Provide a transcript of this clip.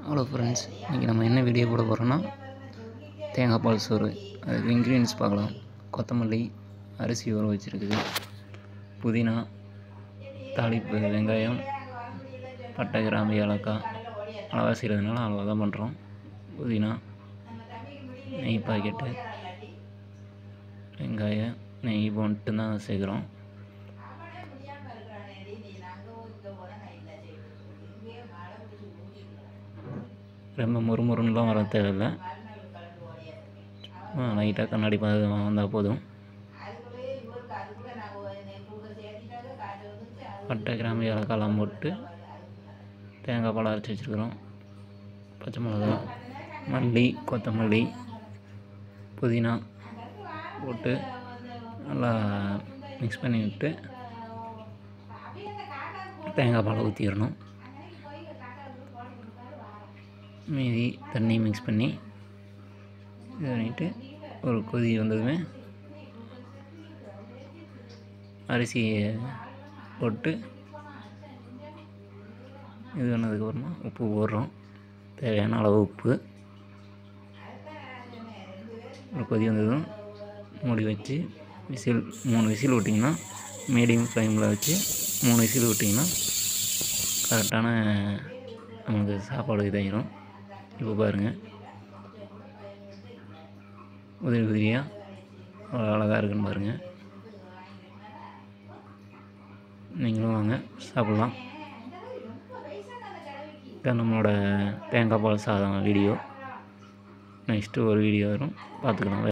Hello friends, இன்றைக்கி நம்ம என்ன வீடியோ போட போகிறோன்னா தேங்காய் பால் சோறு. அதுக்கு இன்க்ரீடியன்ஸ் பார்க்கலாம். கொத்தமல்லி, அரிசி ஊற வச்சுருக்குது, புதினா, தாளிப்பு வெங்காயம், பட்டை, கிராம்பு, ஏலக்காய். அளவாக செய்கிறதுனால அளவாக தான் பண்ணுறோம். புதினா, நெய் பாக்கெட்டு, வெங்காயம், நெய் மட்டும் தான் சேர்க்குறோம். ரொம்ப முறுமுறுன்னுலாம் வர தேவையில்லை. லைட்டாக கண்ணாடி வந்தால் போதும். பட்டை, கிராம்பு, ஏலக்காய்லாம் போட்டு தேங்காய் பால் அரைச்சி வச்சுருக்குறோம். பச்சை மிளகா, மல்லி, கொத்தமல்லி, புதினா போட்டு நல்லா மிக்ஸ் பண்ணி விட்டு தேங்காய் பாலை ஊற்றிடணும். மீதி தண்ணி மிக்ஸ் பண்ணி இது பண்ணிவிட்டு ஒரு கொதி வந்ததுமே அரிசியை போட்டு இது பண்ணதுக்கப்புறமா உப்பு போடுறோம். தேவையான அளவு உப்பு. ஒரு கொதி வந்ததும் மூடி வச்சு விசில் 3 விசில் விட்டிங்கன்னா, மீடியம் ஃப்ளேமில் வச்சு 3 விசில் விட்டிங்கன்னா கரெக்டான நமக்கு சாப்பாடு இதாகிடும். இப்போ பாருங்கள், உதிரி உதிரியாக அவ்வளோ அழகாக இருக்குன்னு பாருங்கள். நீங்களும் வாங்க சாப்பிட்லாம். இதான் நம்மளோட தேங்காய் பால் சாதம் வீடியோ. நெக்ஸ்ட்டு ஒரு வீடியோ வரும், பார்த்துக்கலாம்.